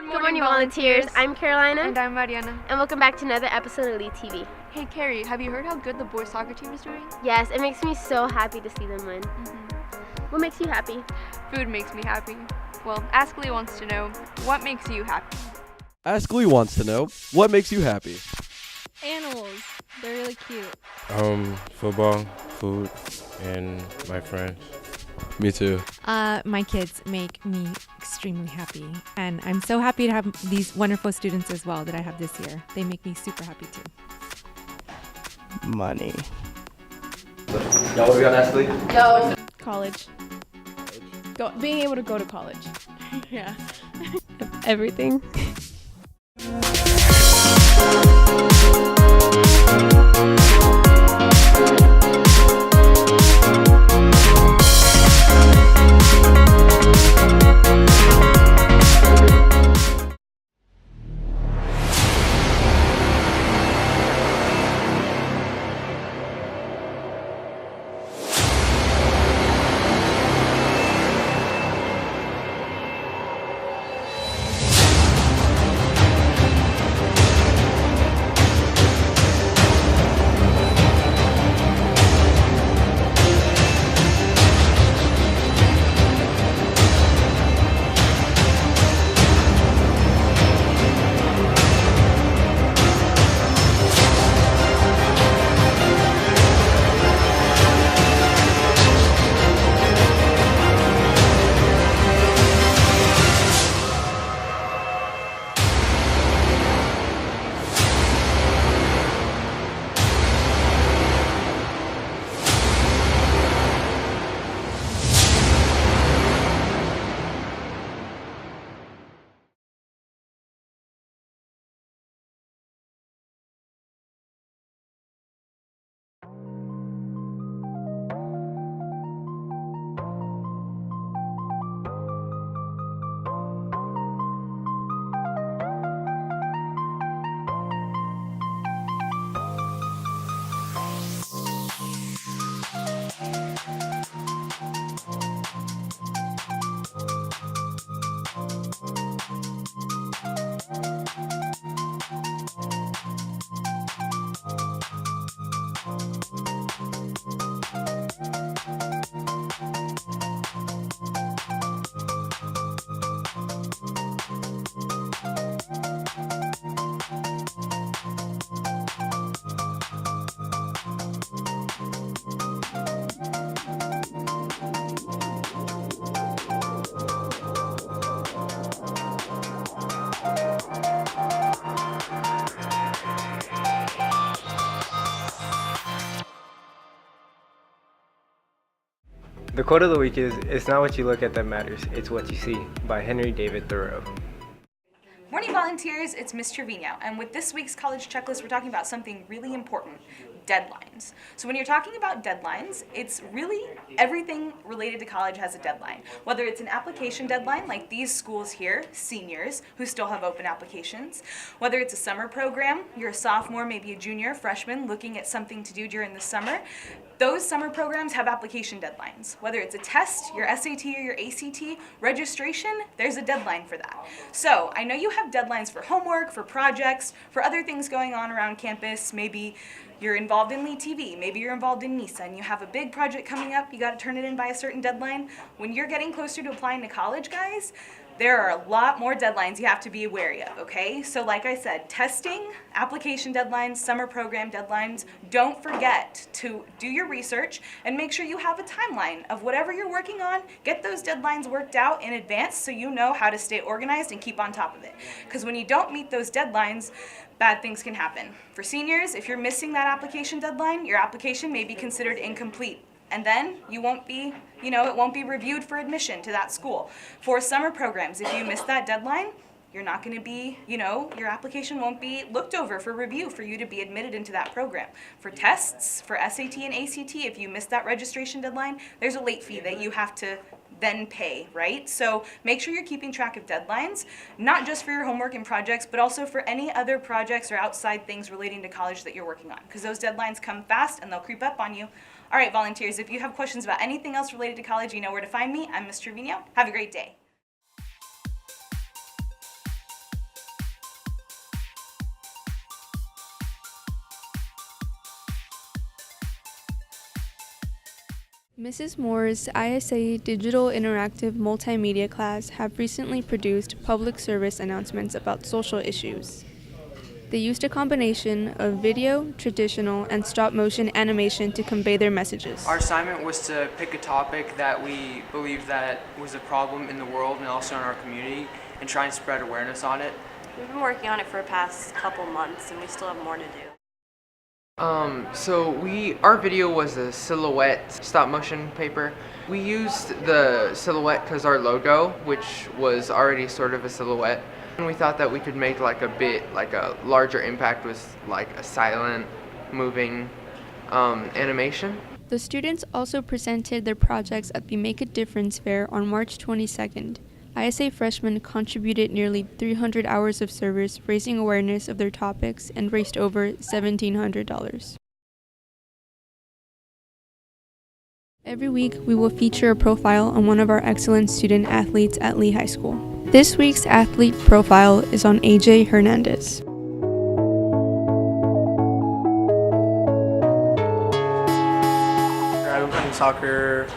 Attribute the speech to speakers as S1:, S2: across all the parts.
S1: Good morning, volunteers. I'm Carolina.
S2: And I'm Mariana.
S1: And welcome back to another episode of LeeTV.
S2: Hey Carrie, have you heard how good the boys soccer team is doing?
S1: Yes, it makes me so happy to see them win. What makes you happy?
S2: Food makes me happy. Well, Ask Lee wants to know, what makes you happy?
S3: Ask Lee wants to know, what makes you happy?
S4: Animals. They're really cute.
S5: Football, food, and my friends.
S3: Me too.
S6: My kids make me extremely happy, and I'm so happy to have these wonderful students as well that I have this year. They make me super happy too.
S7: Money.
S3: Y'all, what we got, Ashley?
S4: College. Being able to go to college. Yeah.
S1: Everything.
S7: The quote of the week is, "It's not what you look at that matters, it's what you see," by Henry David Thoreau.
S8: Morning volunteers, it's Ms. Trevino, and with this week's college checklist we're talking about something really important, deadlines. So when you're talking about deadlines, it's really everything related to college has a deadline. Whether it's an application deadline like these schools here, seniors who still have open applications, whether it's a summer program, you're a sophomore, maybe a junior, freshman looking at something to do during the summer, those summer programs have application deadlines. Whether it's a test, your SAT or your ACT, registration, there's a deadline for that. So I know you have deadlines for homework, for projects, for other things going on around campus. Maybe you're involved in LeeTV, maybe you're involved in NISA, and you have a big project coming up, you gotta turn it in by a certain deadline. When you're getting closer to applying to college, guys, there are a lot more deadlines you have to be wary of, okay? So like I said, testing, application deadlines, summer program deadlines, don't forget to do your research and make sure you have a timeline of whatever you're working on. Get those deadlines worked out in advance so you know how to stay organized and keep on top of it. Because when you don't meet those deadlines, bad things can happen. For seniors, if you're missing that application deadline, your application may be considered incomplete. And then you won't be, it won't be reviewed for admission to that school. For summer programs, if you miss that deadline, you're not going to be, your application won't be looked over for review for you to be admitted into that program. For tests, for SAT and ACT, if you miss that registration deadline, there's a late fee that you have to then pay, right? So make sure you're keeping track of deadlines, not just for your homework and projects, but also for any other projects or outside things relating to college that you're working on, because those deadlines come fast and they'll creep up on you. All right, volunteers, if you have questions about anything else related to college, you know where to find me. I'm Ms. Trevino. Have a great day.
S2: Mrs. Moore's ISA Digital Interactive Multimedia class have recently produced public service announcements about social issues. They used a combination of video, traditional, and stop-motion animation to convey their messages.
S9: Our assignment was to pick a topic that we believed that was a problem in the world and also in our community and try and spread awareness on it.
S10: We've been working on it for the past couple months and we still have more to do.
S9: Our video was a silhouette stop motion paper. We used the silhouette because our logo, which was already sort of a silhouette, and we thought that we could make like a larger impact with like a silent moving animation.
S2: The students also presented their projects at the Make a Difference Fair on March 22nd. ISA freshmen contributed nearly 300 hours of service, raising awareness of their topics, and raised over $1,700. Every week, we will feature a profile on one of our excellent student athletes at Lee High School. This week's athlete profile is on AJ Hernandez.
S11: I've been playing soccer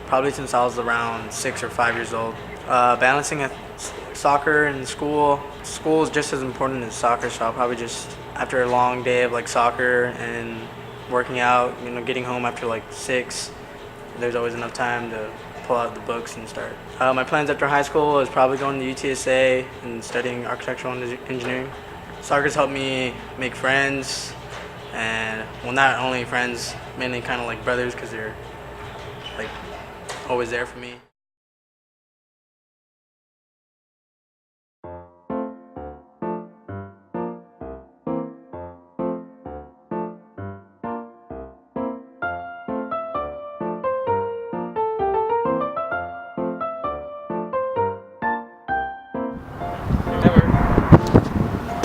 S11: probably since I was around 6 or 5 years old. Balancing soccer and school is just as important as soccer, so I'll probably just, after a long day of like soccer and working out, getting home after like 6, there's always enough time to pull out the books and start. My plans after high school is probably going to UTSA and studying architectural engineering. Soccer's helped me make friends, and well, not only friends, mainly kind of like brothers, because they're like always there for me.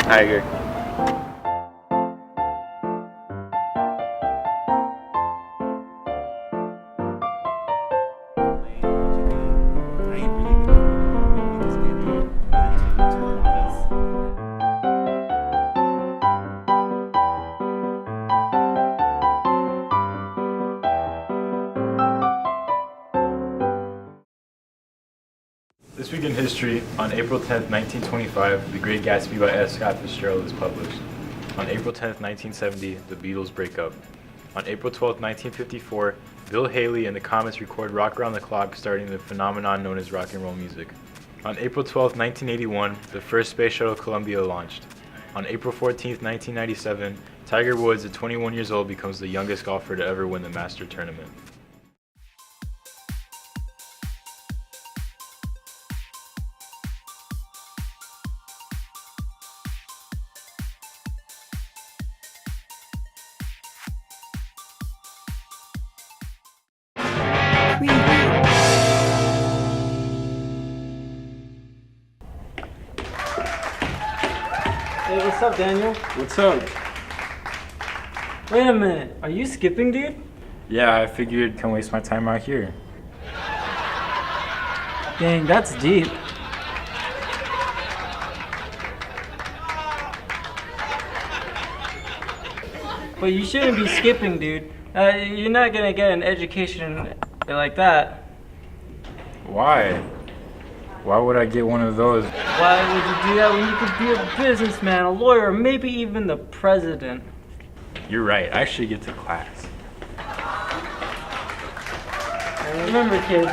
S7: I agree.
S12: This week in history, on April 10th, 1925, The Great Gatsby by S. Scott Fitzgerald is published. On April 10th, 1970, The Beatles break up. On April 12th, 1954, Bill Haley and the Comets record Rock Around the Clock, starting the phenomenon known as rock and roll music. On April 12th, 1981, the first space shuttle Columbia launched. On April 14th, 1997, Tiger Woods, at 21 years old, becomes the youngest golfer to ever win the Master Tournament.
S13: Hey, what's up, Daniel?
S12: What's up?
S13: Wait a minute, are you skipping, dude?
S12: Yeah, I figured can't waste my time out here.
S13: Dang, that's deep. But you shouldn't be skipping, dude. You're not gonna get an education like that.
S12: Why? Why would I get one of those?
S13: Why would you do that when you could be a businessman, a lawyer, maybe even the president?
S12: You're right, I should get to class.
S13: And remember, kids,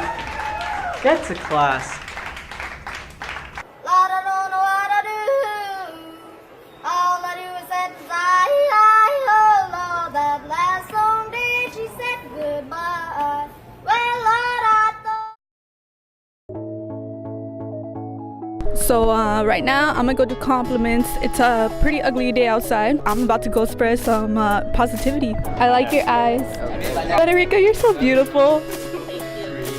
S13: get to class.
S4: So right now I'm gonna go do compliments. It's a pretty ugly day outside. I'm about to go spread some positivity. I like your eyes. Federica, you're so beautiful.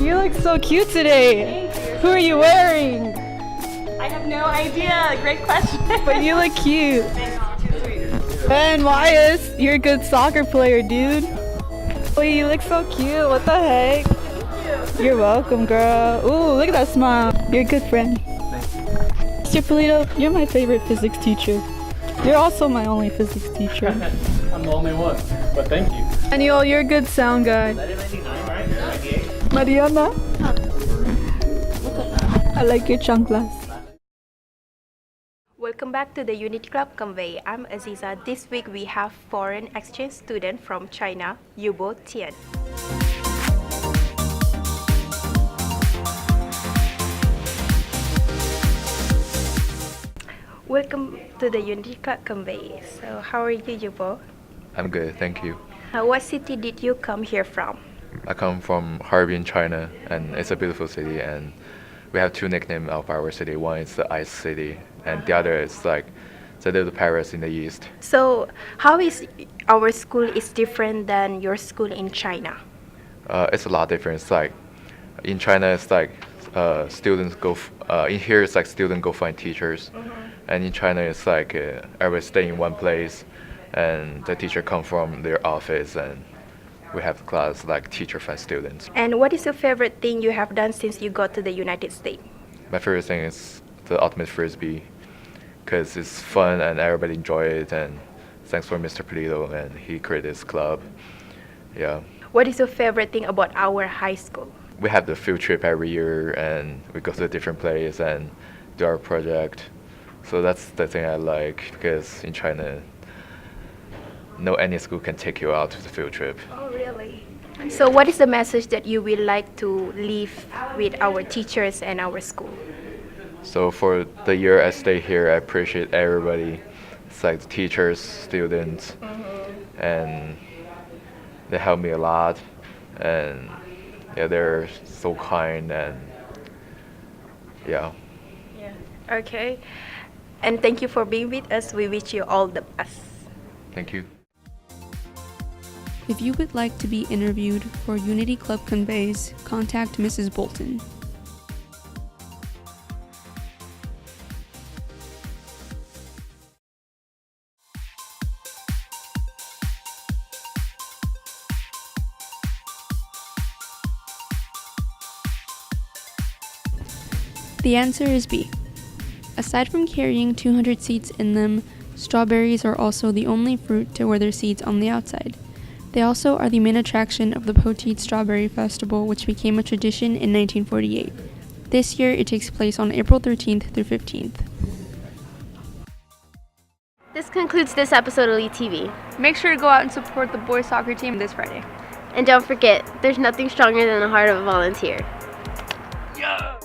S4: You look so cute today. Who are you wearing?
S10: I have no idea. Great question.
S4: But you look cute. Ben Wyas, you're a good soccer player, dude. Wait, you look so cute. What the heck? You're welcome, girl. Ooh, look at that smile. You're a good friend. Mr. Polito, you're my favorite physics teacher. You're also my only physics teacher.
S12: I'm the only one, but thank you.
S4: Daniel, you're a good sound guy. Mariana. I like your chanclas.
S14: Welcome back to the Unity Club Convey. I'm Aziza. This week we have foreign exchange student from China, Yubo Tian. Welcome to the Unity Club Convey. So how are you, Yubo?
S15: I'm good, thank you.
S14: What city did you come here from?
S15: I come from Harbin, China, and it's a beautiful city. And we have two nicknames of our city. One is the Ice City, and the other is like the little Paris in the east.
S14: So how is our school is different than your school in China?
S15: It's a lot different. It's like in China, it's like students go. In here, it's like students go find teachers, and in China, it's like everybody stay in one place, and the teacher come from their office, and we have class like teacher find students.
S14: And what is your favorite thing you have done since you got to the United States?
S15: My favorite thing is the ultimate frisbee, because it's fun and everybody enjoy it. And thanks for Mr. Polito, and he created this club. Yeah.
S14: What is your favorite thing about our high school?
S15: We have the field trip every year, and we go to a different place and do our project. So that's the thing I like, because in China, no any school can take you out to the field trip.
S14: Oh, really? So what is the message that you would like to leave with our teachers and our school?
S15: So for the year I stay here, I appreciate everybody. It's like the teachers, students, and they help me a lot. And yeah, they're so kind, and yeah.
S14: Okay. And thank you for being with us. We wish you all the best.
S15: Thank you.
S2: If you would like to be interviewed for Unity Club Conveys, contact Mrs. Bolton. The answer is B. Aside from carrying 200 seeds in them, strawberries are also the only fruit to wear their seeds on the outside. They also are the main attraction of the Poteet Strawberry Festival, which became a tradition in 1948. This year, it takes place on April 13th through 15th.
S1: This concludes this episode of LeeTV.
S2: Make sure to go out and support the boys soccer team this Friday.
S1: And don't forget, there's nothing stronger than the heart of a volunteer.
S12: Yeah!